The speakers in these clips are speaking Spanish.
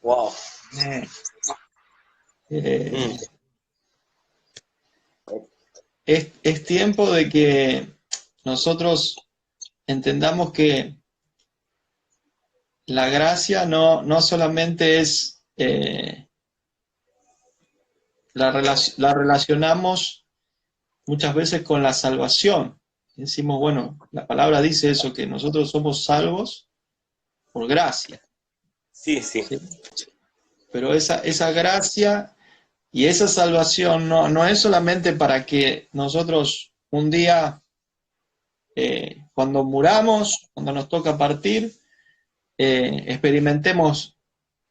Wow. Eh, es tiempo de que nosotros entendamos que la gracia no solamente es, la relacionamos muchas veces con la salvación. Decimos, bueno, la palabra dice eso, que nosotros somos salvos por gracia. Sí, sí. ¿Sí? Pero esa gracia y esa salvación no es solamente para que nosotros un día, cuando muramos, cuando nos toca partir, experimentemos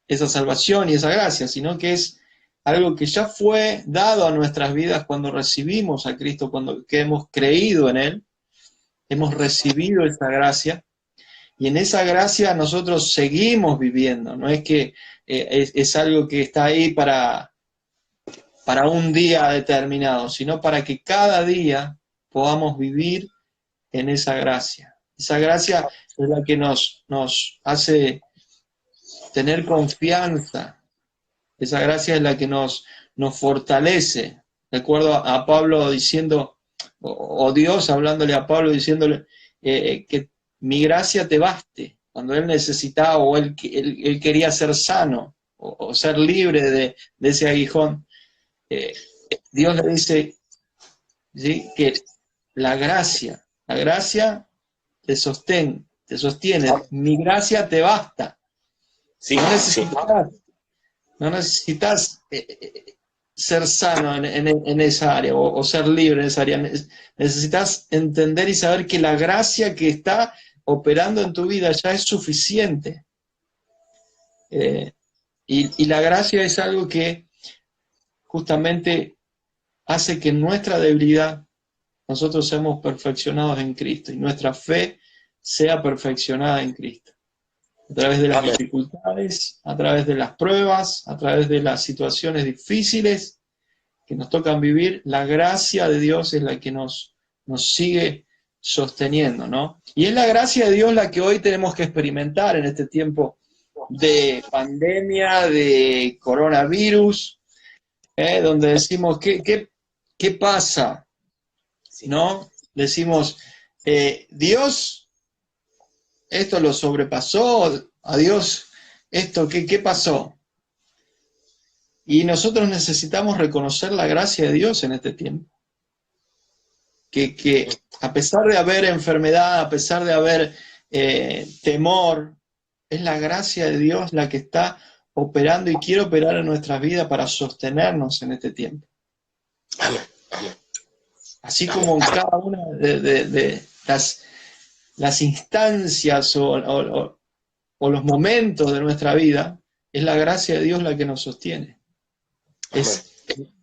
esa salvación y esa gracia, sino que es algo que ya fue dado a nuestras vidas cuando recibimos a Cristo, que hemos creído en Él, hemos recibido esa gracia, y en esa gracia nosotros seguimos viviendo, no es que es algo que está ahí para un día determinado, sino para que cada día podamos vivir en esa gracia. Esa gracia es la que nos hace tener confianza. Esa gracia es la que nos fortalece. Recuerdo a Pablo diciendo, o Dios hablándole a Pablo diciéndole que mi gracia te baste. Cuando él necesitaba o él quería ser sano o ser libre de ese aguijón, Dios le dice, ¿sí?, que la gracia te sostiene, mi gracia te basta. Sí, No sí. necesitas ser sano en esa área o ser libre en esa área. Necesitas entender y saber que la gracia que está operando en tu vida ya es suficiente. Y la gracia es algo que justamente hace que en nuestra debilidad nosotros seamos perfeccionados en Cristo y nuestra fe sea perfeccionada en Cristo. A través de las Amén. dificultades, a través de las pruebas, a través de las situaciones difíciles que nos tocan vivir, la gracia de Dios es la que nos sigue sosteniendo, ¿no? Y es la gracia de Dios la que hoy tenemos que experimentar en este tiempo de pandemia, de coronavirus, donde decimos, ¿qué pasa? ¿No? Decimos, Dios, esto lo sobrepasó, a Dios, esto, ¿qué pasó? Y nosotros necesitamos reconocer la gracia de Dios en este tiempo. Que a pesar de haber enfermedad, a pesar de haber temor, es la gracia de Dios la que está operando y quiere operar en nuestras vidas para sostenernos en este tiempo. Amén. Amén. Así como en cada una de las instancias o los momentos de nuestra vida, es la gracia de Dios la que nos sostiene. Es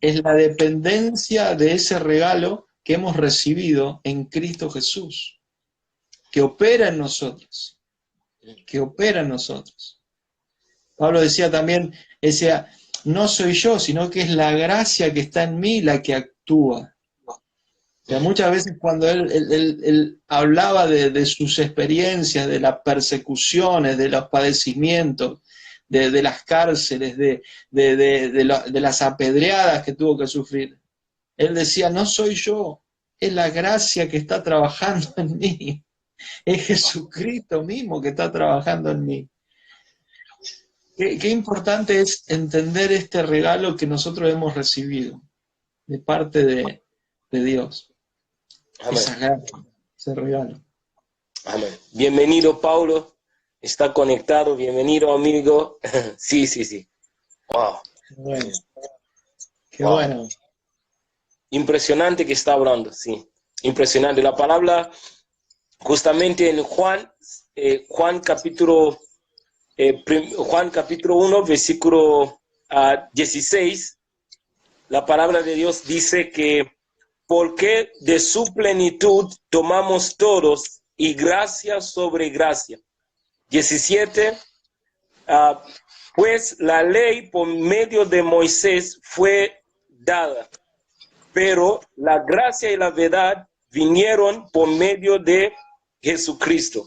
la dependencia de ese regalo que hemos recibido en Cristo Jesús, que opera en nosotros, Pablo decía también, no soy yo, sino que es la gracia que está en mí la que actúa. O sea, muchas veces cuando él hablaba de sus experiencias, de las persecuciones, de los padecimientos, de las cárceles, de las apedreadas que tuvo que sufrir, él decía, no soy yo, es la gracia que está trabajando en mí, es Jesucristo mismo que está trabajando en mí. Qué importante es entender este regalo que nosotros hemos recibido de parte de Dios. Amén. Esa gracia, ese regalo. Amén. Bienvenido, Paulo. Está conectado. Bienvenido, amigo. Sí, sí, sí. Wow. Bueno, qué Wow. bueno. Impresionante que está hablando, sí. Impresionante. La palabra, justamente en Juan capítulo 1, versículo 16, la palabra de Dios dice que porque de su plenitud tomamos todos y gracia sobre gracia. 17, pues la ley por medio de Moisés fue dada, pero la gracia y la verdad vinieron por medio de Jesucristo.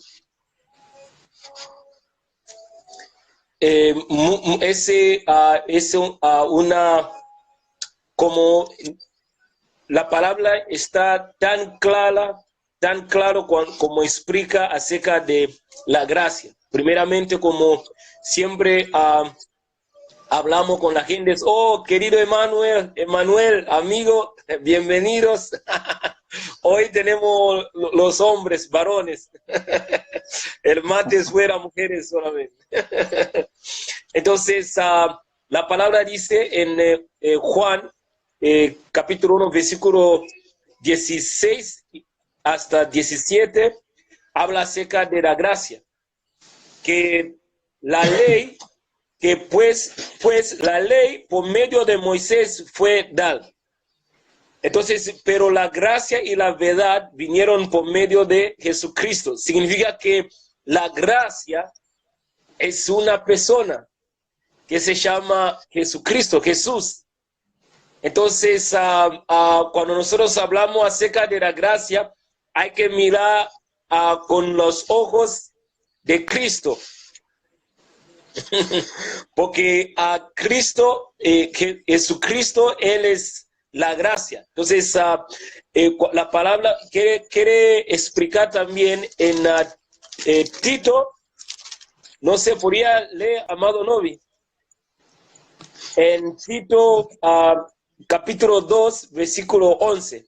una, como la palabra está tan clara, tan claro como explica acerca de la gracia. Primeramente, como siempre hablamos con la gente, oh, querido Emanuel, amigo, bienvenidos. Hoy tenemos los hombres, varones. El martes fuera mujeres solamente. Entonces, la palabra dice en Juan, capítulo 1, versículo 16 hasta 17, habla acerca de la gracia. Que la ley, que pues la ley por medio de Moisés fue dada. Entonces, pero la gracia y la verdad vinieron por medio de Jesucristo. Significa que la gracia es una persona que se llama Jesucristo, Jesús. Entonces, cuando nosotros hablamos acerca de la gracia, hay que mirar con los ojos de Cristo. Porque a Cristo, Jesucristo, Él es la gracia. Entonces, la palabra quiere explicar también en Tito, no se podría leer, amado Novi, en Tito capítulo 2, versículo 11.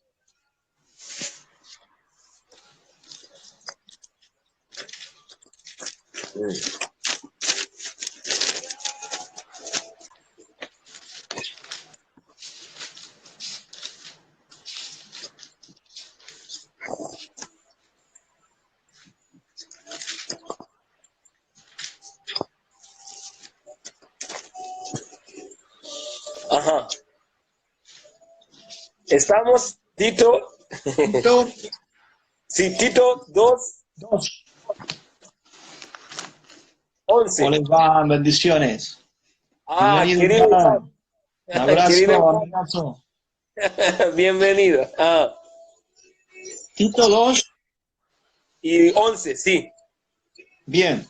Ajá. ¿Estamos, Tito? Tito, Sí, Tito 2, 2. 11. ¿Cómo les van? Bendiciones. Bienvenido, Querido hermano. Un abrazo, querido, amigazo. bienvenido. Tito 2, Y 11, sí. bien.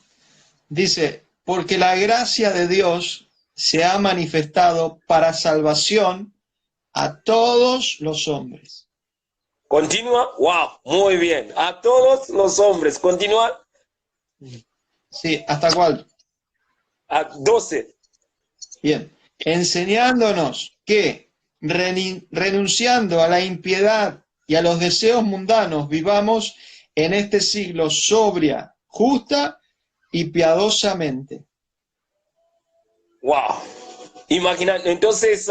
Dice, porque la gracia de Dios se ha manifestado para salvación a todos los hombres. Continúa. Wow, muy bien. A todos los hombres. Continúa. Sí, ¿hasta cuál? A 12. Bien. Enseñándonos que renunciando a la impiedad y a los deseos mundanos, vivamos en este siglo sobria, justa y piadosamente. Wow. Imagina, entonces,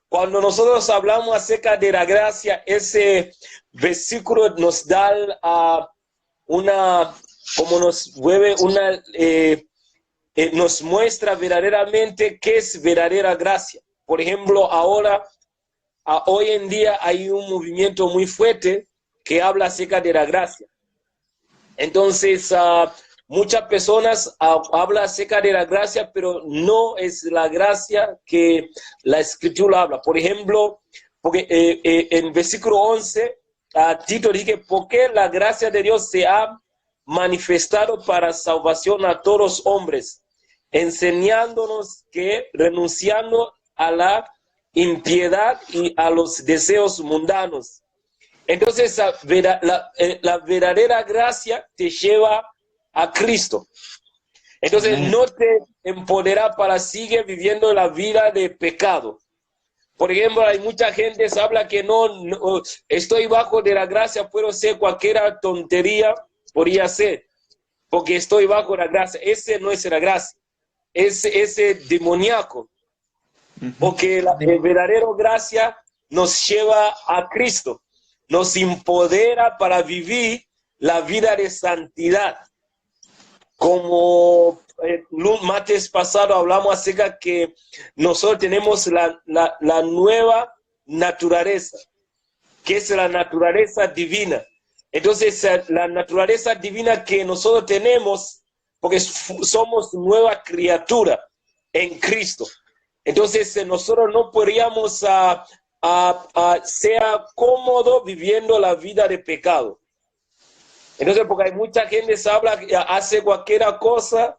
cuando nosotros hablamos acerca de la gracia, ese versículo nos da como nos vuelve nos muestra verdaderamente qué es verdadera gracia. Por ejemplo, ahora, hoy en día hay un movimiento muy fuerte que habla acerca de la gracia. Entonces, muchas personas hablan acerca de la gracia, pero no es la gracia que la Escritura habla. Por ejemplo, porque en versículo 11, Tito dice, porque la gracia de Dios se ha manifestado para salvación a todos los hombres, enseñándonos que renunciando a la impiedad y a los deseos mundanos. Entonces, la verdadera gracia te lleva a Cristo. Entonces, Amén. no te empodera para seguir viviendo la vida de pecado. Por ejemplo, hay mucha gente que habla que no, estoy bajo de la gracia, puedo hacer cualquier tontería, podría ser, porque estoy bajo la gracia. Ese no es la gracia, ese demoníaco. Porque la verdadera gracia nos lleva a Cristo, nos empodera para vivir la vida de santidad. Como el martes pasado hablamos acerca que nosotros tenemos la nueva naturaleza, que es la naturaleza divina. Entonces, la naturaleza divina que nosotros tenemos, porque somos nueva criatura en Cristo. Entonces, nosotros no podríamos ser cómodos viviendo la vida de pecado. Entonces, porque hay mucha gente que habla, hace cualquier cosa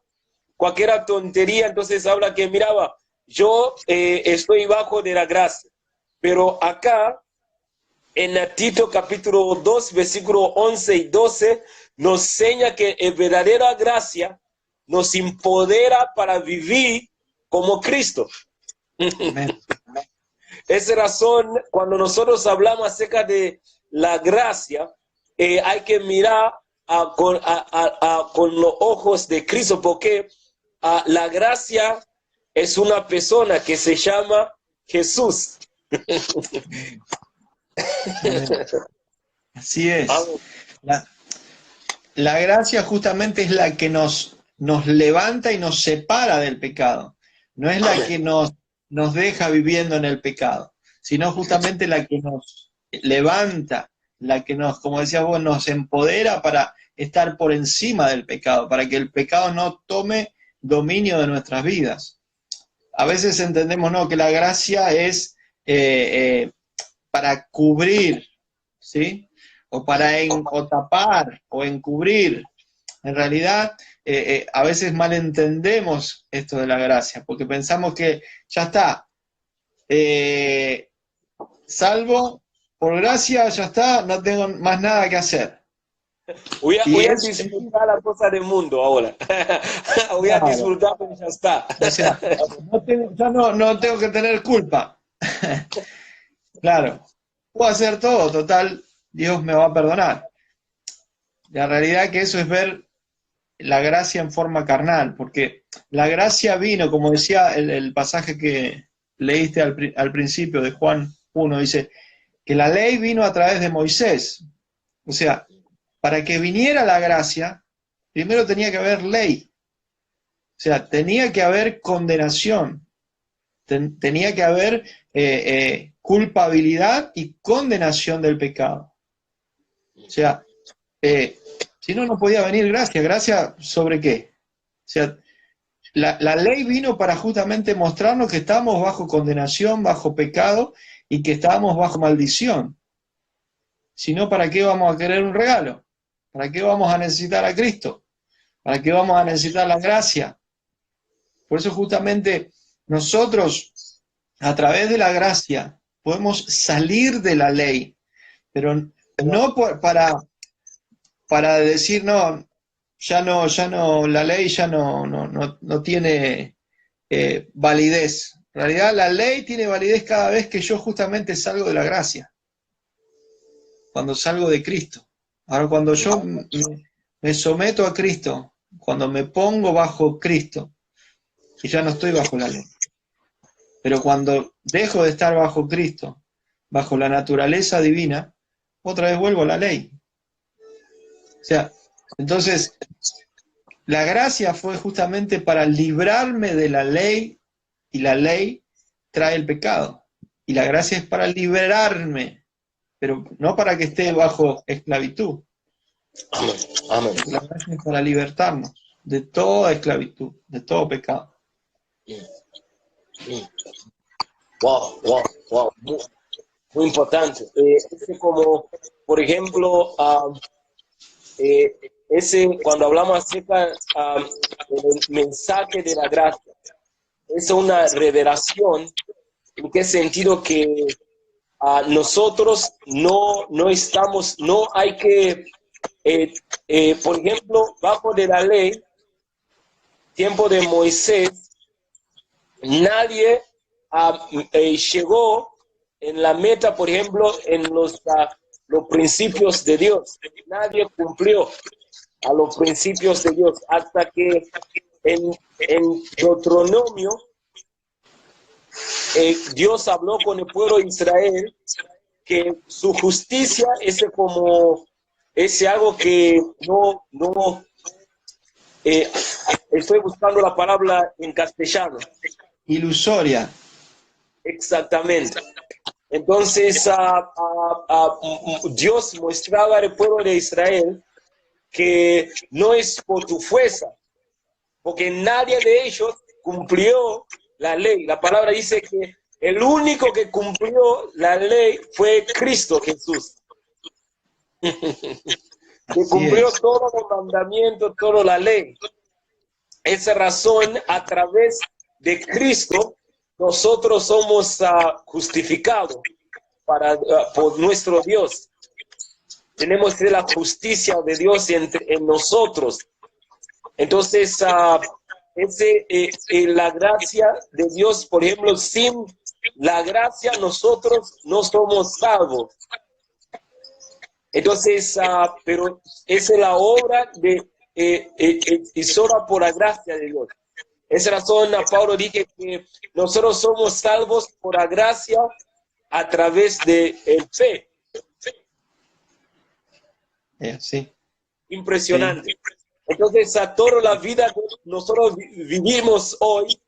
cualquier tontería, entonces habla que, miraba, yo estoy bajo de la gracia. Pero acá, en Tito capítulo 2, versículo 11 y 12, nos enseña que la verdadera gracia nos empodera para vivir como Cristo. Amén. Esa razón, cuando nosotros hablamos acerca de la gracia, hay que mirar con los ojos de Cristo, porque la gracia es una persona que se llama Jesús. Amén. Así es. La gracia justamente es la que nos levanta y nos separa del pecado. No es la que nos deja viviendo en el pecado, sino justamente la que nos levanta, la que nos, como decías vos, nos empodera para estar por encima del pecado, para que el pecado no tome dominio de nuestras vidas. A veces entendemos, ¿no?, que la gracia es para cubrir, ¿sí? O para o tapar o encubrir. En realidad, a veces malentendemos esto de la gracia, porque pensamos que ya está, salvo por gracia, ya está, no tengo más nada que hacer. Voy a disfrutar la cosa del mundo ahora. Voy a disfrutar, pero ya está. O sea, ya no tengo que tener culpa. Claro, puedo hacer todo, total, Dios me va a perdonar. La realidad que eso es ver la gracia en forma carnal, porque la gracia vino, como decía el pasaje que leíste al principio de Juan 1, dice que la ley vino a través de Moisés. O sea, para que viniera la gracia, primero tenía que haber ley. O sea, tenía que haber condenación. Tenía que haber culpabilidad y condenación del pecado. O sea, si no, no podía venir gracia. ¿Gracia sobre qué? O sea, la ley vino para justamente mostrarnos que estábamos bajo condenación, bajo pecado y que estábamos bajo maldición. Si no, ¿para qué vamos a querer un regalo? ¿Para qué vamos a necesitar a Cristo? ¿Para qué vamos a necesitar la gracia? Por eso justamente nosotros, a través de la gracia, podemos salir de la ley, pero no para decir, no, la ley ya no tiene validez. En realidad la ley tiene validez cada vez que yo justamente salgo de la gracia, cuando salgo de Cristo. Ahora, cuando yo me someto a Cristo, cuando me pongo bajo Cristo, y ya no estoy bajo la ley. Pero cuando dejo de estar bajo Cristo, bajo la naturaleza divina, otra vez vuelvo a la ley. O sea, entonces, la gracia fue justamente para librarme de la ley, y la ley trae el pecado. Y la gracia es para liberarme, pero no para que esté bajo esclavitud. Amén. Amén. La gracia es para libertarnos de toda esclavitud, de todo pecado. Wow. Muy importante. Como, por ejemplo, cuando hablamos acerca del mensaje de la gracia, es una revelación. ¿En qué sentido? Que nosotros no estamos, no hay que, por ejemplo, bajo de la ley, tiempo de Moisés, nadie llegó en la meta, por ejemplo, en los principios de Dios. Nadie cumplió a los principios de Dios hasta que en Deuteronomio Dios habló con el pueblo de Israel que su justicia es algo que no estoy buscando la palabra en castellano. Ilusoria. Exactamente. Entonces Dios mostraba al pueblo de Israel que no es por tu fuerza, porque nadie de ellos cumplió la ley. La palabra dice que el único que cumplió la ley fue Cristo Jesús. Que cumplió todos los mandamientos, toda la ley. esa razón, a través de Cristo, nosotros somos justificados por nuestro Dios. Tenemos la justicia de Dios en nosotros. Entonces, la gracia de Dios, por ejemplo, sin la gracia nosotros no somos salvos. Entonces, pero esa es la obra y solo por la gracia de Dios. Esa razón, Pablo dice que nosotros somos salvos por la gracia a través de el fe. Sí. Impresionante. Sí. Entonces, a toda la vida que nosotros vivimos hoy,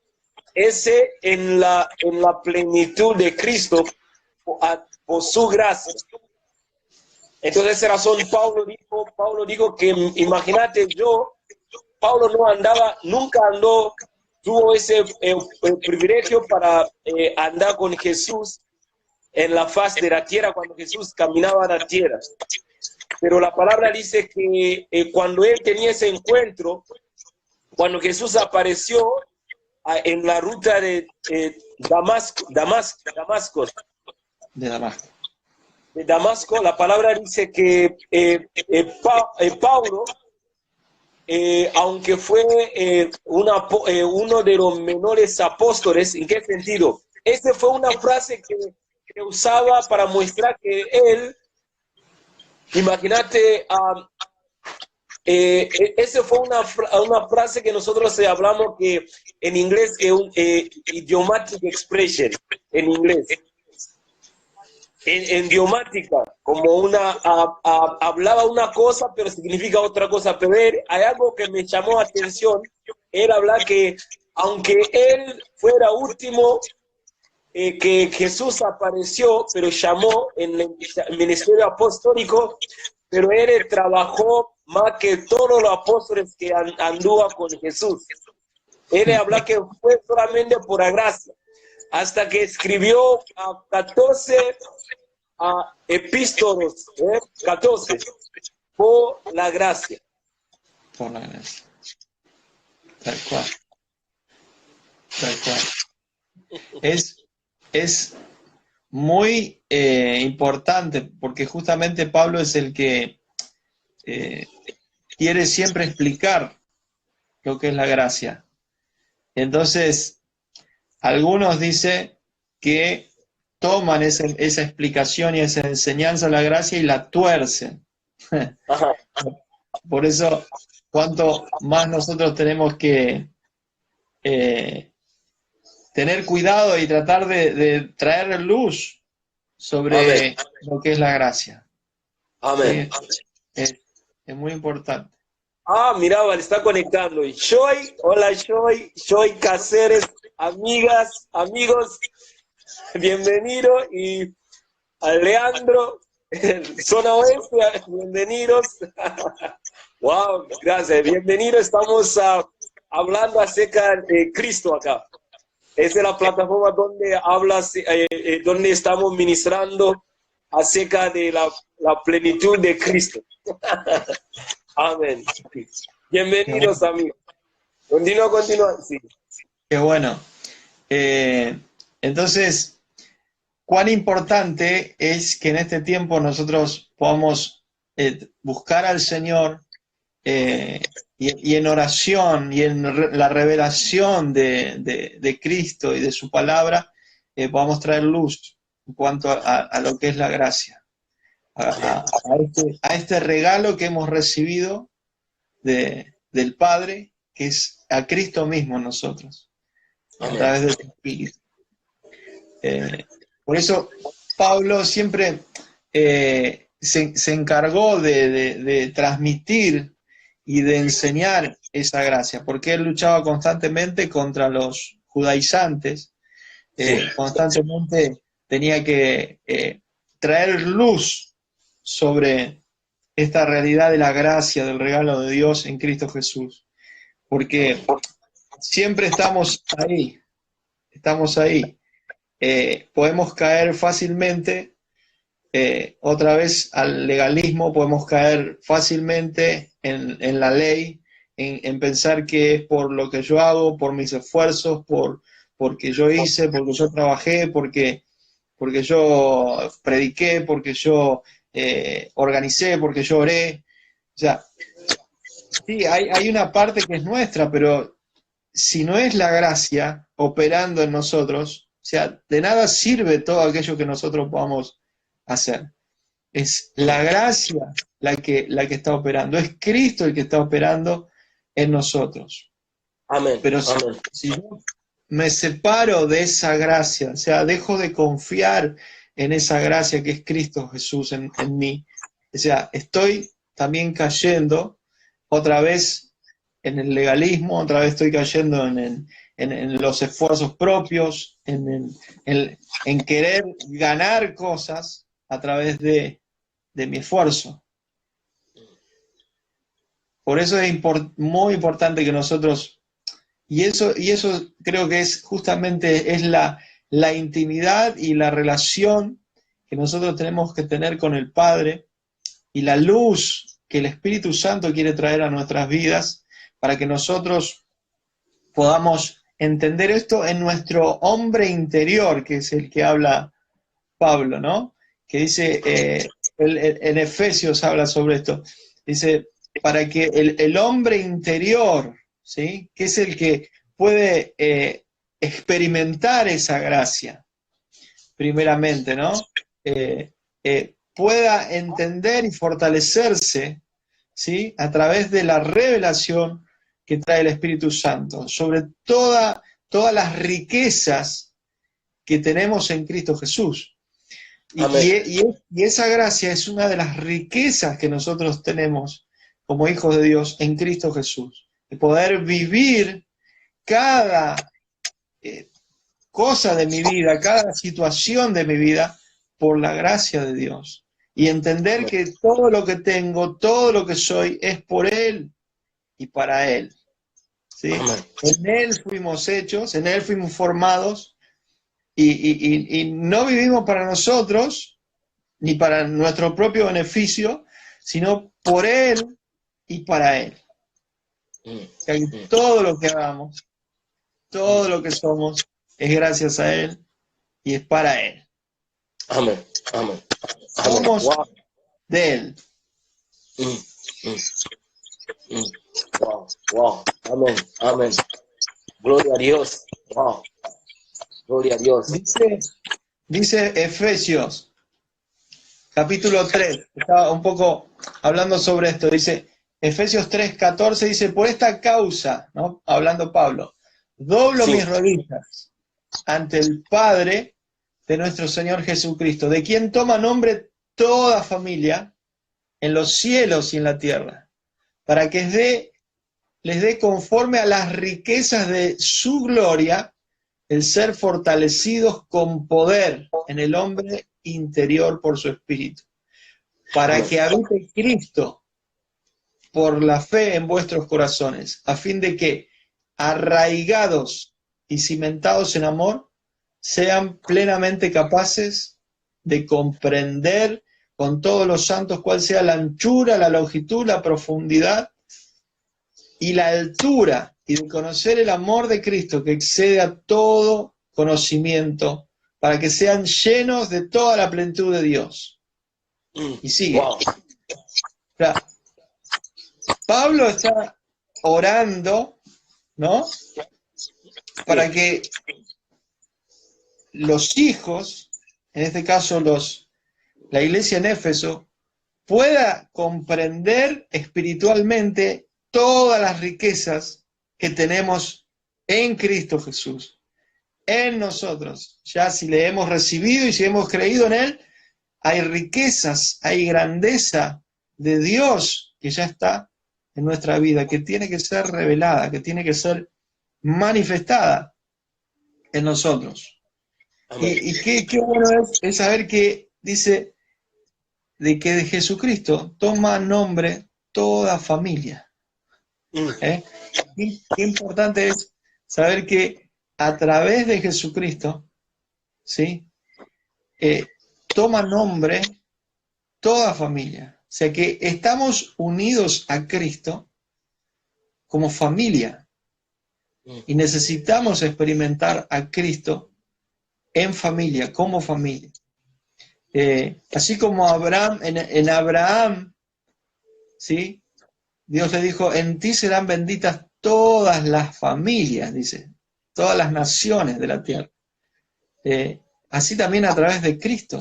ese en la plenitud de Cristo por su gracia. Entonces, esa razón Pablo dijo que, imagínate, Pablo nunca tuvo ese el privilegio para andar con Jesús en la faz de la tierra cuando Jesús caminaba a la tierra. Pero la palabra dice que cuando él tenía ese encuentro, cuando Jesús apareció en la ruta de Damasco, la palabra dice que Pablo, aunque fue uno de los menores apóstoles, ¿en qué sentido? Esa fue una frase que usaba para mostrar que él, imagínate, esa fue una frase que nosotros hablamos que en inglés es un idiomatic expression, en inglés. En idiomática, como hablaba una cosa, pero significa otra cosa. Pero hay algo que me llamó la atención, él habla que aunque él fuera último, que Jesús apareció, pero llamó en el ministerio apostólico, pero él trabajó más que todos los apóstoles que anduvo con Jesús. Él habla que fue solamente por la gracia, hasta que escribió 14 epístolas, 14, por la gracia. Por la gracia. Tal cual. Tal cual. Es muy importante, porque justamente Pablo es el que quiere siempre explicar lo que es la gracia. Entonces, algunos dicen que toman esa explicación y esa enseñanza de la gracia y la tuercen. Por eso, cuanto más nosotros tenemos que tener cuidado y tratar de traer luz sobre Amén. Lo que es la gracia. Amén. Es muy importante. Mira, vale, está conectando. Hola Joy Cáceres, amigas, amigos, bienvenido. Y a Leandro, zona oeste, bienvenidos. Wow, gracias, bienvenido. Estamos hablando acerca de Cristo acá. Esa es la plataforma donde donde estamos ministrando acerca de la plenitud de Cristo. Amén. Bienvenidos, amigos. Continúa. Sí. Qué bueno. Entonces, cuán importante es que en este tiempo nosotros podamos buscar al Señor y en oración y en la revelación de Cristo y de su palabra, podamos traer luz en cuanto a lo que es la gracia, a este regalo que hemos recibido del Padre, que es a Cristo mismo en nosotros, a través de su Espíritu. Por eso Pablo siempre se encargó de transmitir y de enseñar esa gracia, porque él luchaba constantemente contra los judaizantes, constantemente tenía que traer luz sobre esta realidad de la gracia, del regalo de Dios en Cristo Jesús, porque siempre estamos ahí, podemos caer fácilmente otra vez al legalismo, podemos caer fácilmente en la ley en pensar que es por lo que yo hago, por mis esfuerzos, porque yo hice, porque yo trabajé, porque yo prediqué, porque yo organicé, porque yo oré. O sea, sí, hay una parte que es nuestra, pero si no es la gracia operando en nosotros, o sea, de nada sirve todo aquello que nosotros podamos hacer. Es la gracia la que está operando, es Cristo el que está operando en nosotros. Amén. Pero Amén. si yo me separo de esa gracia, o sea, dejo de confiar en esa gracia que es Cristo Jesús en mí, o sea, estoy también cayendo otra vez en el legalismo, otra vez estoy cayendo en los esfuerzos propios, en querer ganar cosas a través de mi esfuerzo. Por eso es muy importante que nosotros, y eso creo que es justamente es la intimidad y la relación que nosotros tenemos que tener con el Padre y la luz que el Espíritu Santo quiere traer a nuestras vidas para que nosotros podamos entender esto en nuestro hombre interior, que es el que habla Pablo, ¿no? Que dice, en Efesios habla sobre esto, dice, para que el hombre interior, ¿sí? Que es el que puede experimentar esa gracia, primeramente, ¿no? Pueda entender y fortalecerse, ¿sí? A través de la revelación que trae el Espíritu Santo sobre todas las riquezas que tenemos en Cristo Jesús. Y esa gracia es una de las riquezas que nosotros tenemos como hijos de Dios en Cristo Jesús. De poder vivir cada cosa de mi vida, cada situación de mi vida por la gracia de Dios. Y entender que todo lo que tengo, todo lo que soy, es por Él y para Él. ¿Sí? En Él fuimos hechos, en Él fuimos formados, y no vivimos para nosotros, ni para nuestro propio beneficio, sino por Él y para Él. Que todo lo que hagamos, todo lo que somos, es gracias a Él y es para Él. Amén. Amén. Somos de Él. Wow. Wow. Amén. Amén. Gloria a Dios. Wow. Gloria a Dios. Dice Efesios, capítulo 3, estaba un poco hablando sobre esto, dice Efesios 3:14, dice, por esta causa, ¿no? Hablando Pablo, doblo mis rodillas ante el Padre de nuestro Señor Jesucristo, de quien toma nombre toda familia en los cielos y en la tierra, para que les dé conforme a las riquezas de su gloria el ser fortalecidos con poder en el hombre interior por su espíritu, para que habite Cristo por la fe en vuestros corazones, a fin de que, arraigados y cimentados en amor, sean plenamente capaces de comprender con todos los santos cuál sea la anchura, la longitud, la profundidad y la altura, y de conocer el amor de Cristo que excede a todo conocimiento, para que sean llenos de toda la plenitud de Dios. Y sigue. Wow. O sea, Pablo está orando, ¿no? Para que los hijos, en este caso la iglesia en Éfeso, pueda comprender espiritualmente todas las riquezas que tenemos en Cristo Jesús, en nosotros. Ya si le hemos recibido y si hemos creído en Él, hay riquezas, hay grandeza de Dios que ya está en nuestra vida, que tiene que ser revelada, que tiene que ser manifestada en nosotros. Y qué bueno es saber que dice de que de Jesucristo toma nombre toda familia. Qué importante es saber que a través de Jesucristo, ¿sí? Toma nombre toda familia. O sea que estamos unidos a Cristo como familia. Y necesitamos experimentar a Cristo en familia, como familia. Así como Abraham, en Abraham, ¿sí? Dios le dijo, en ti serán benditas todas las familias, dice, todas las naciones de la tierra. Así también a través de Cristo,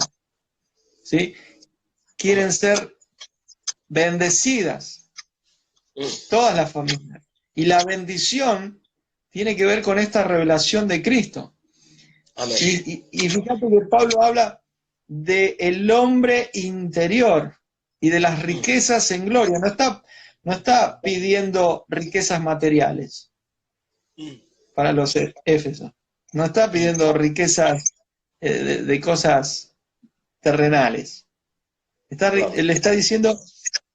¿sí? Quieren ser bendecidas todas las familias. Y la bendición tiene que ver con esta revelación de Cristo. Amén. Y fíjate que Pablo habla del hombre interior y de las riquezas en gloria. No está pidiendo riquezas materiales para los Éfesos. No está pidiendo riquezas de cosas terrenales. Le está diciendo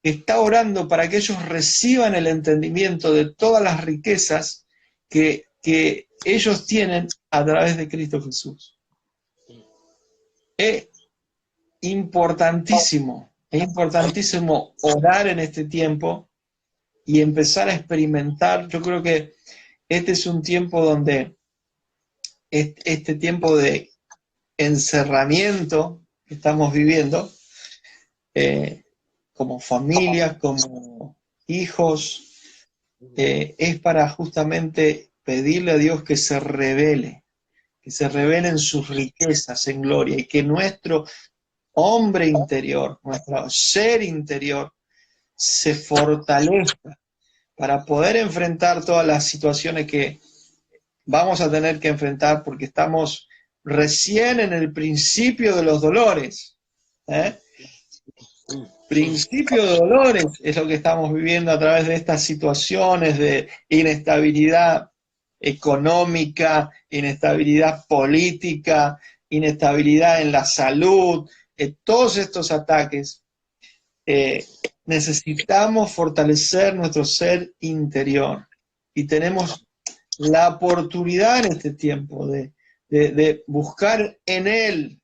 que está orando para que ellos reciban el entendimiento de todas las riquezas que ellos tienen a través de Cristo Jesús. Es importantísimo orar en este tiempo y empezar a experimentar. Yo creo que este es un tiempo donde este tiempo de encerramiento que estamos viviendo, como familias, como hijos, es para justamente pedirle a Dios que se revele en sus riquezas en gloria, y que nuestro hombre interior, nuestro ser interior, se fortalezca para poder enfrentar todas las situaciones que vamos a tener que enfrentar, porque estamos recién en el principio de los dolores. Principio de dolores es lo que estamos viviendo a través de estas situaciones de inestabilidad económica, inestabilidad política, inestabilidad en la salud, todos estos ataques. Necesitamos fortalecer nuestro ser interior, y tenemos la oportunidad en este tiempo de buscar en Él,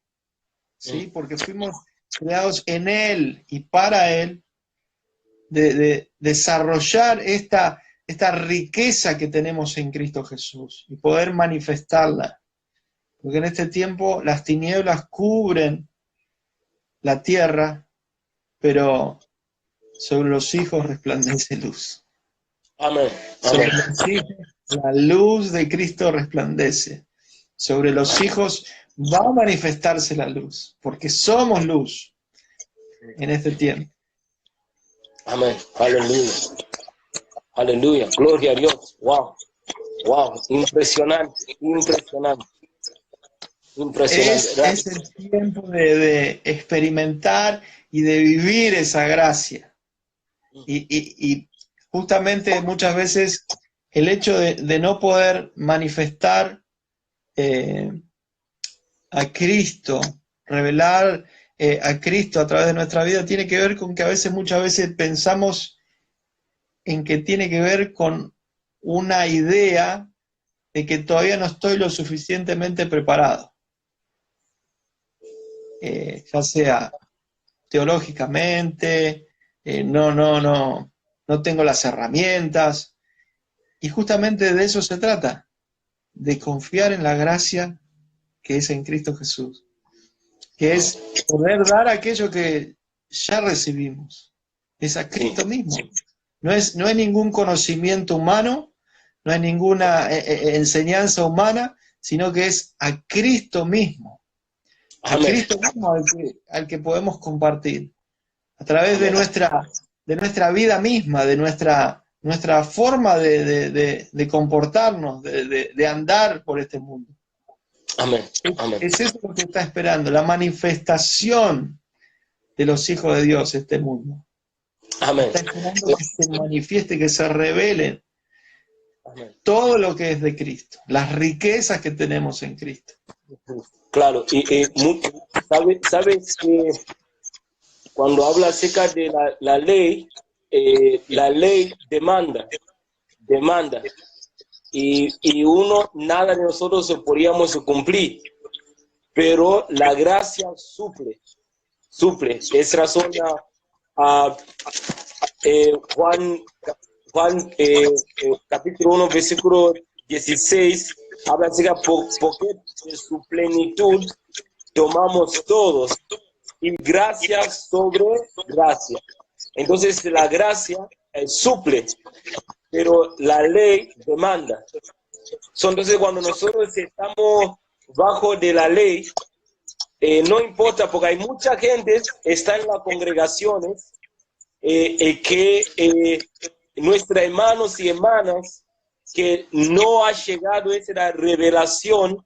¿sí? Porque fuimos creados en Él y para Él, de desarrollar esta riqueza que tenemos en Cristo Jesús y poder manifestarla. Porque en este tiempo las tinieblas cubren la tierra, pero sobre los hijos resplandece luz. Amén. Sobre los hijos, la luz de Cristo resplandece. Sobre los hijos va a manifestarse la luz, porque somos luz en este tiempo. Amén. Aleluya. Aleluya. Gloria a Dios. Wow. Wow. Impresionante. Impresionante. Impresionante. Es el tiempo de experimentar y de vivir esa gracia. Y justamente muchas veces el hecho de no poder manifestar a Cristo, revelar a Cristo a través de nuestra vida, tiene que ver con que muchas veces pensamos en que tiene que ver con una idea de que todavía no estoy lo suficientemente preparado, ya sea teológicamente, no tengo las herramientas, y justamente de eso se trata, de confiar en la gracia que es en Cristo Jesús, que es poder dar aquello que ya recibimos, es a Cristo mismo. No es ningún conocimiento humano, no es ninguna enseñanza humana, sino que es a Cristo mismo. A Cristo mismo al que podemos compartir, a través de nuestra vida misma, de nuestra forma de comportarnos, de andar por este mundo. Amén. Amén. Es eso lo que está esperando, la manifestación de los hijos de Dios, este mundo. Amén. Está esperando que se manifieste, que se revelen todo lo que es de Cristo, las riquezas que tenemos en Cristo. Claro, sabes que cuando habla acerca de la ley demanda, y nada de nosotros podríamos cumplir, pero la gracia suple. Es razón a Juan Juan capítulo 1, versículo 16, habla acerca porque de su plenitud tomamos todos, y gracia sobre gracia. Entonces la gracia suple, pero la ley demanda. Entonces cuando nosotros estamos bajo de la ley, no importa, porque hay mucha gente está en las congregaciones que nuestros hermanos y hermanas que no ha llegado esa revelación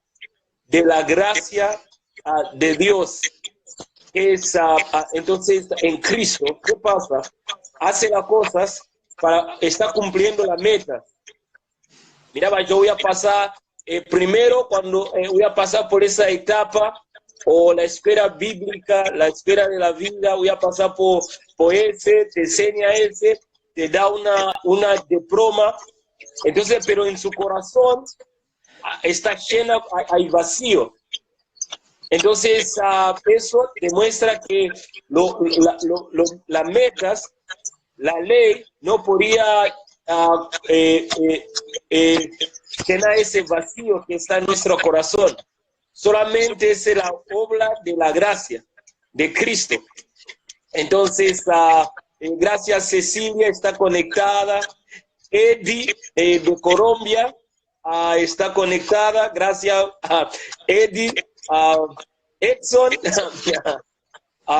de la gracia de Dios. Entonces, en Cristo, ¿qué pasa? Hace las cosas para estar cumpliendo la meta. Mira, yo voy a pasar, primero cuando voy a pasar por esa etapa, o la esfera bíblica, la esfera de la vida, voy a pasar por ese, te enseña ese, te da una diploma. Entonces, pero en su corazón está llena, hay vacío. Entonces, eso demuestra que las metas, la ley, no podía llenar ese vacío que está en nuestro corazón. Solamente es la obra de la gracia de Cristo. Entonces, gracias Cecilia, está conectada. Eddie de Colombia está conectada. Gracias a Eddie. Edson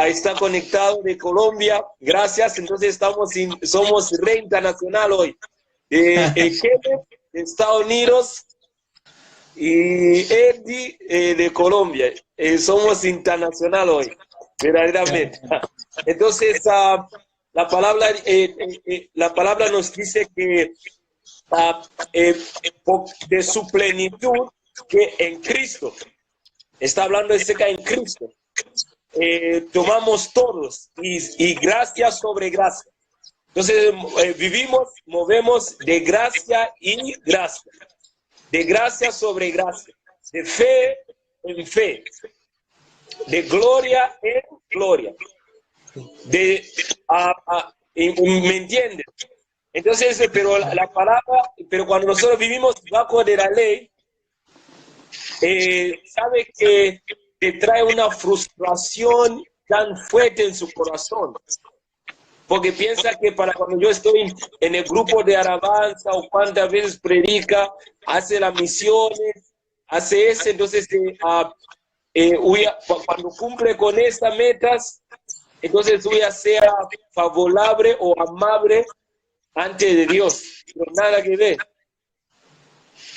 está conectado de Colombia. Gracias. Entonces somos red internacional hoy. Kenneth de Estados Unidos y Eddie de Colombia. Somos internacional hoy, verdaderamente. Entonces, la palabra nos dice que de su plenitud que en Cristo, está hablando acerca en Cristo, tomamos todos y gracia sobre gracia. Entonces, movemos de gracia y gracia. De gracia sobre gracia, de fe en fe, de gloria en gloria, ¿me entiendes? Entonces, pero la palabra, pero cuando nosotros vivimos bajo de la ley, sabe que te trae una frustración tan fuerte en su corazón. Porque piensa que para cuando yo estoy en el grupo de alabanza o cuántas veces predica, hace las misiones, hace eso, entonces cuando cumple con estas metas, entonces voy a ser favorable o amable ante de Dios. Pero nada que ver.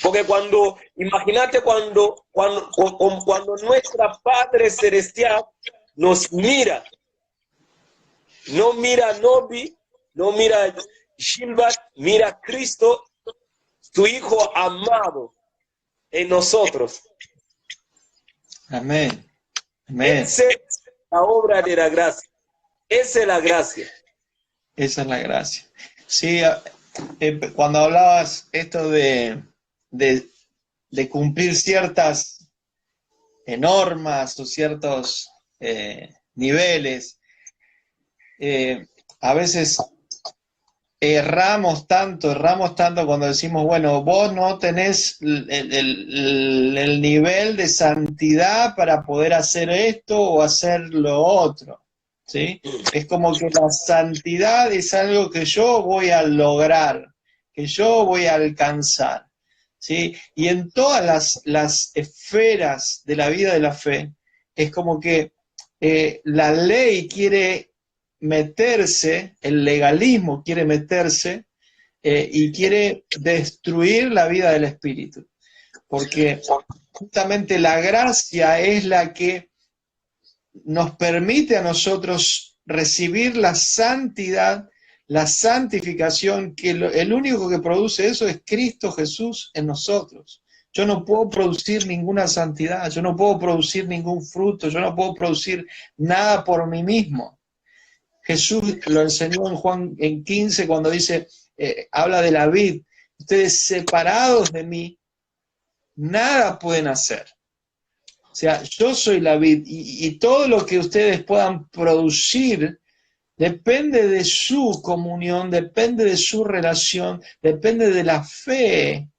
Porque imagínate cuando nuestra Padre Celestial nos mira, no mira a Novi, no mira a Gilbert, mira a Cristo, su Hijo amado en nosotros. Amén. Amén. Esa es la obra de la gracia. Esa es la gracia. Esa es la gracia. Sí, cuando hablabas esto de cumplir ciertas normas o ciertos niveles, a veces erramos tanto cuando decimos, bueno, vos no tenés el nivel de santidad para poder hacer esto o hacer lo otro, ¿sí? Es como que la santidad es algo que yo voy a lograr, que yo voy a alcanzar, ¿sí? Y en todas las esferas de la vida de la fe, es como que la ley quiere meterse, el legalismo quiere meterse y quiere destruir la vida del Espíritu. Porque justamente la gracia es la que nos permite a nosotros recibir la santidad, la santificación, que el único que produce eso es Cristo Jesús en nosotros. Yo no puedo producir ninguna santidad, yo no puedo producir ningún fruto, yo no puedo producir nada por mí mismo. Jesús lo enseñó en Juan 15 cuando dice, habla de la vid, ustedes separados de mí, nada pueden hacer. O sea, yo soy la vid y todo lo que ustedes puedan producir Depende de su comunión, depende de su relación, depende de la fe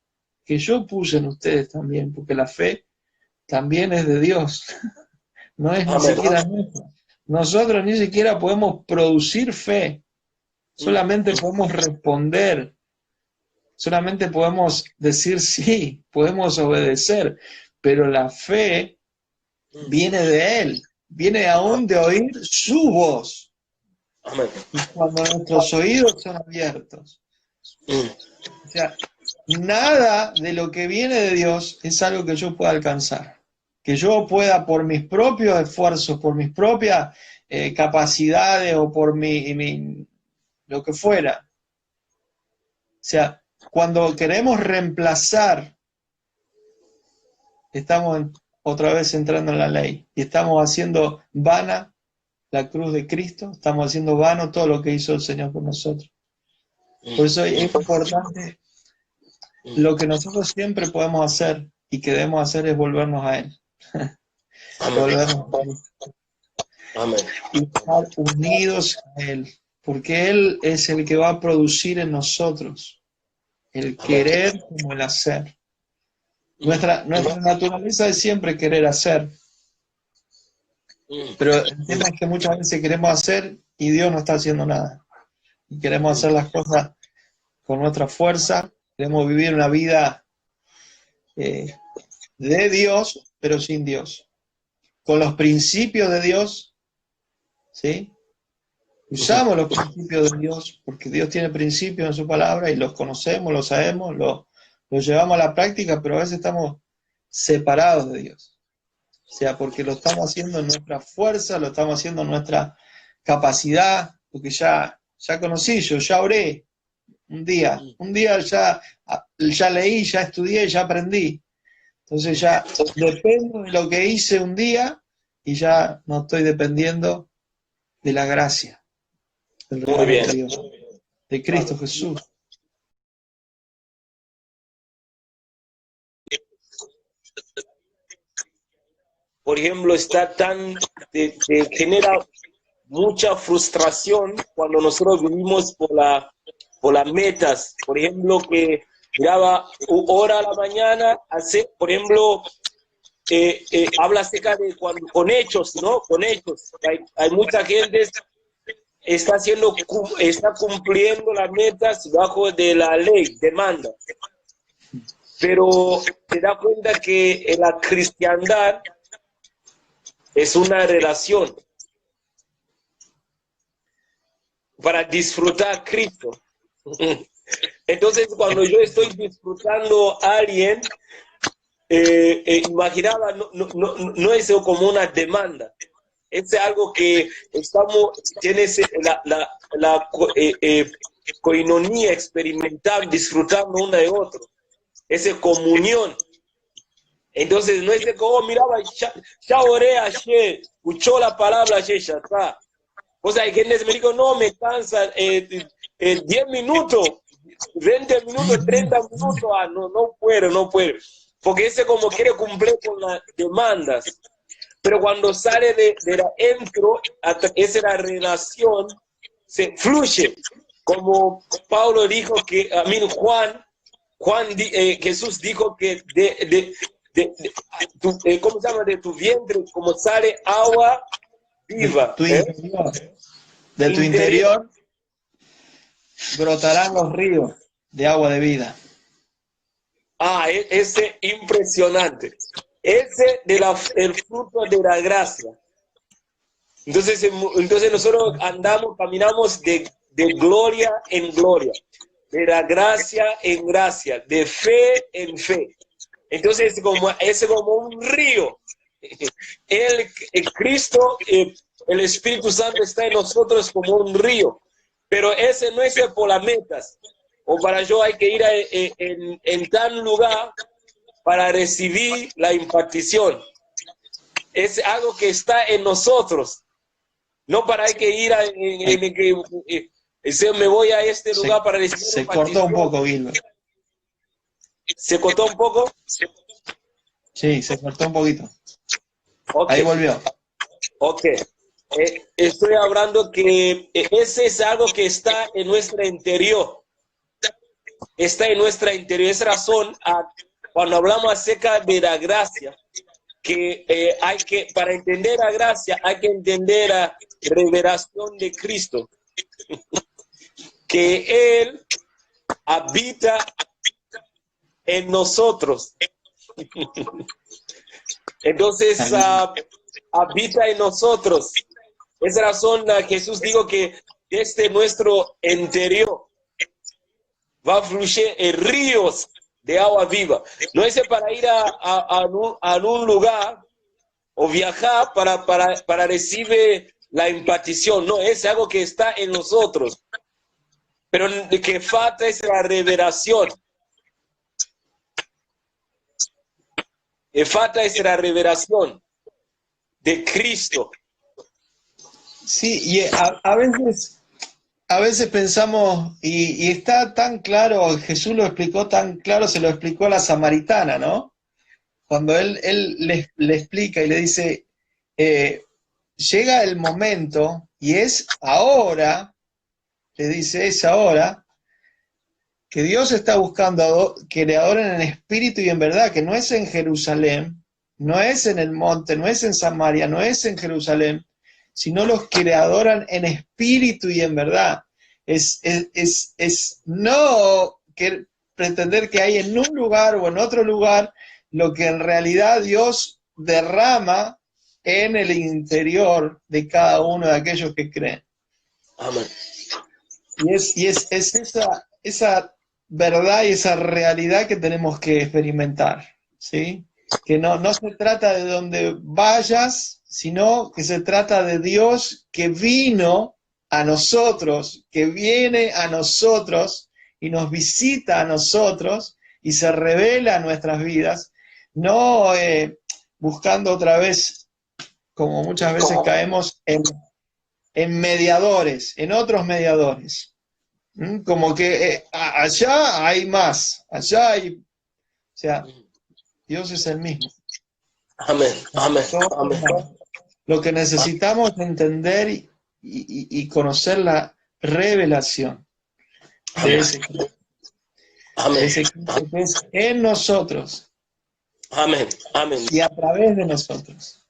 que yo puse en ustedes también, porque la fe también es de Dios, no es ni Amén. siquiera nuestra. Nosotros ni siquiera podemos producir fe, solamente podemos responder, solamente podemos decir sí, podemos obedecer, pero la fe viene de Él, viene aún de oír su voz. Amén. Y cuando nuestros oídos son abiertos, o sea, nada de lo que viene de Dios es algo que yo pueda alcanzar, que yo pueda por mis propios esfuerzos, por mis propias capacidades o por lo que fuera. O sea, cuando queremos reemplazar, estamos otra vez entrando en la ley y estamos haciendo vana la cruz de Cristo, estamos haciendo vano todo lo que hizo el Señor por nosotros. Por eso es importante, lo que nosotros siempre podemos hacer y que debemos hacer es volvernos a Él. Volvernos a Él. Amén. Y estar unidos a Él, porque Él es el que va a producir en nosotros el querer como el hacer. Nuestra naturaleza es siempre querer hacer, pero el tema es que muchas veces queremos hacer y Dios no está haciendo nada. Y queremos hacer las cosas con nuestra fuerza, queremos vivir una vida de Dios, pero sin Dios. Con los principios de Dios, ¿sí? Usamos los principios de Dios, porque Dios tiene principios en su palabra y los conocemos, los sabemos, los llevamos a la práctica, pero a veces estamos separados de Dios. O sea, porque lo estamos haciendo en nuestra fuerza, lo estamos haciendo en nuestra capacidad, porque ya conocí, yo ya oré un día ya leí, ya estudié, ya aprendí. Entonces ya dependo de lo que hice un día y ya no estoy dependiendo de la gracia, del Muy regalo bien. de Dios, de Cristo Jesús. Por ejemplo, te genera mucha frustración cuando nosotros vivimos por las metas. Por ejemplo, que miraba hora a la mañana, por ejemplo, habla acerca de con hechos, ¿no? Con hechos. Hay mucha gente está cumpliendo las metas bajo de la ley, demanda. Pero te das cuenta que en la cristiandad es una relación para disfrutar a Cristo. Entonces, cuando yo estoy disfrutando a alguien, imaginaba, no es como una demanda. Es algo que tiene la coinonía experimental, disfrutando una de otra. Esa comunión. Entonces, no es de como, miraba, ya oré ayer, escuchó la palabra ayer, ya está. O sea, hay quienes me digo, no, me cansa, 10 minutos, 20 minutos, 30 minutos, no puedo. Porque ese como quiere cumplir con las demandas. Pero cuando sale de adentro, esa relación se fluye. Como Pablo dijo que, Jesús dijo que ¿cómo se llama? De tu vientre, como sale agua viva. De tu interior brotarán los ríos de agua de vida. Ese impresionante. Ese el fruto de la gracia. Entonces nosotros caminamos de gloria en gloria, de la gracia en gracia, de fe en fe. Entonces es como un río. El Cristo, el Espíritu Santo está en nosotros como un río, pero ese no es por las metas. O para yo hay que ir en tal lugar para recibir la impartición. Es algo que está en nosotros. No para hay que ir me voy a este lugar para recibir se cortó un poco, Gilbert. ¿Se cortó un poco? Sí, se cortó un poquito. Okay. Ahí volvió. Ok. Estoy hablando que ese es algo que está en nuestro interior. Está en nuestra interior. Es razón, cuando hablamos acerca de la gracia, que para entender la gracia, hay que entender la revelación de Cristo. Que Él habita en nosotros. Entonces, habita en nosotros. Es razón, Jesús dijo que desde nuestro interior va a fluir ríos de agua viva. No es para ir a un lugar o viajar para recibir la impartición. No, es algo que está en nosotros. Pero lo que falta es la revelación. Falta es la revelación de Cristo. Sí, y a veces pensamos, y está tan claro, Jesús lo explicó tan claro, se lo explicó a la samaritana, ¿no? Cuando él le explica y le dice, llega el momento, y es ahora, le dice, es ahora, que Dios está buscando que le adoren en espíritu y en verdad, que no es en Jerusalén, no es en el monte, no es en Samaria, no es en Jerusalén, sino los que le adoran en espíritu y en verdad. Es no pretender que hay en un lugar o en otro lugar lo que en realidad Dios derrama en el interior de cada uno de aquellos que creen. Amén. Y es esa verdad y esa realidad que tenemos que experimentar, ¿sí? Que no se trata de donde vayas, sino que se trata de Dios que vino a nosotros, que viene a nosotros y nos visita a nosotros y se revela a nuestras vidas, no buscando otra vez, como muchas veces caemos en mediadores, en otros mediadores. Como que allá hay más, allá hay, o sea, Dios es el mismo. Amén, amén, amén. Lo que necesitamos entender y conocer la revelación de ese Cristo. Amén. Ese Cristo que es en nosotros. Amén, amén. Y a través de nosotros.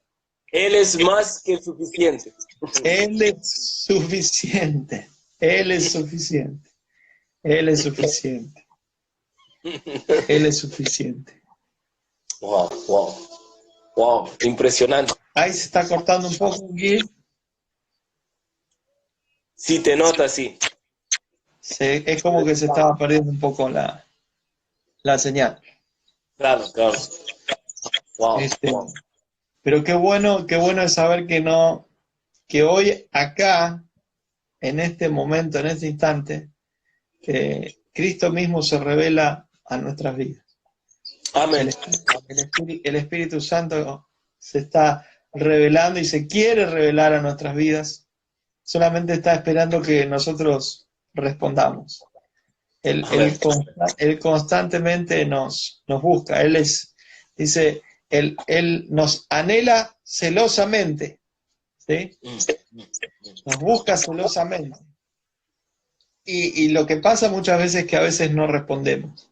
Él es más que suficiente. Él es suficiente. Él es suficiente. Él es suficiente. Él es suficiente. Wow, wow. Wow, impresionante. Ahí se está cortando un poco, Gui. Sí, te nota, sí. Es como que se estaba perdiendo un poco la señal. Claro, claro. Wow, wow. Pero qué bueno es saber que hoy acá, en este momento, en este instante, que Cristo mismo se revela a nuestras vidas. Amén. El Espíritu Santo se está revelando y se quiere revelar a nuestras vidas. Solamente está esperando que nosotros respondamos. Él constantemente nos busca. Él nos anhela celosamente. ¿Sí? Nos busca celosamente. Y lo que pasa muchas veces es que a veces no respondemos.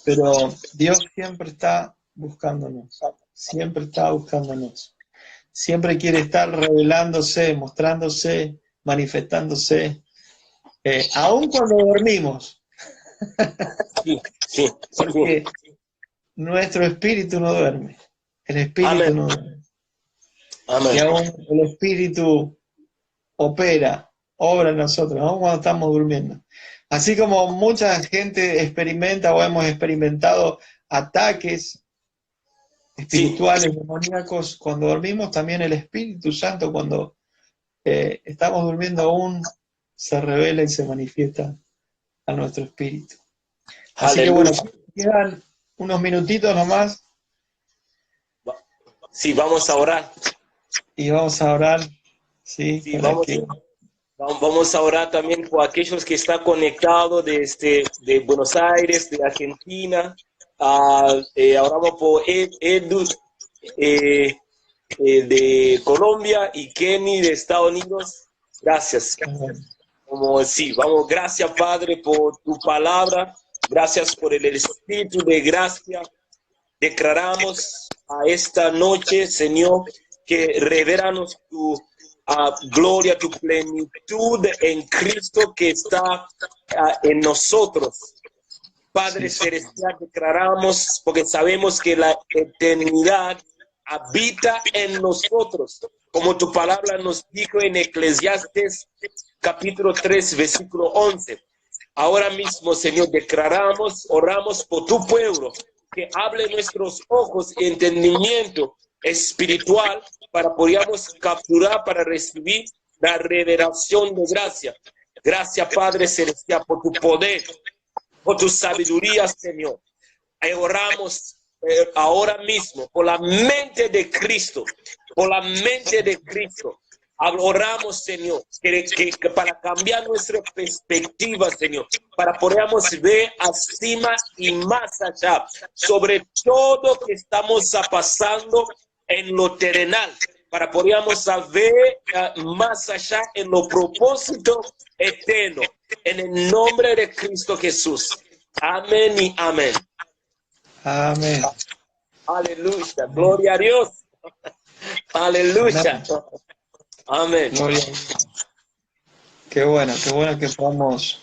Pero Dios siempre está buscándonos. Siempre está buscándonos. Siempre quiere estar revelándose, mostrándose, manifestándose. Aún cuando dormimos. Sí. Porque nuestro espíritu no duerme. El espíritu no duerme. Amén. Y aún el espíritu obra en nosotros, aún cuando estamos durmiendo. Así como mucha gente experimenta o hemos experimentado ataques espirituales, demoníacos, cuando dormimos, también el Espíritu Santo, cuando estamos durmiendo aún, se revela y se manifiesta a nuestro espíritu. Así que bueno, quedan unos minutitos nomás. Sí, vamos a orar. Y vamos a orar, ¿sí? Vamos a orar también por aquellos que están conectados de Buenos Aires, de Argentina. Oramos por Edu, de Colombia y Kenny de Estados Unidos. Gracias. Como sí, vamos, gracias Padre por tu palabra, gracias por el espíritu de gracia. Declaramos a esta noche, Señor, que revelanos tu gloria, tu plenitud en Cristo que está en nosotros. Padre Celestial, declaramos, porque sabemos que la eternidad habita en nosotros, como tu palabra nos dijo en Eclesiastes capítulo 3, versículo 11. Ahora mismo, Señor, declaramos, oramos por tu pueblo, que hable nuestros ojos y entendimiento espiritual para podamos capturar, para recibir la revelación de gracia. Gracias, Padre Celestial, por tu poder, por tu sabiduría, Señor. Oramos ahora mismo por la mente de Cristo, por la mente de Cristo. Oramos, Señor, que para cambiar nuestra perspectiva, Señor, para podamos ver encima y más allá, sobre todo que estamos pasando en lo terrenal, para podamos ver más allá en lo propósito eterno, en el nombre de Cristo Jesús. Amén y amén. Amén. Aleluya. Gloria a Dios. Aleluya. Amén. Gloria a Dios. Qué bueno que podamos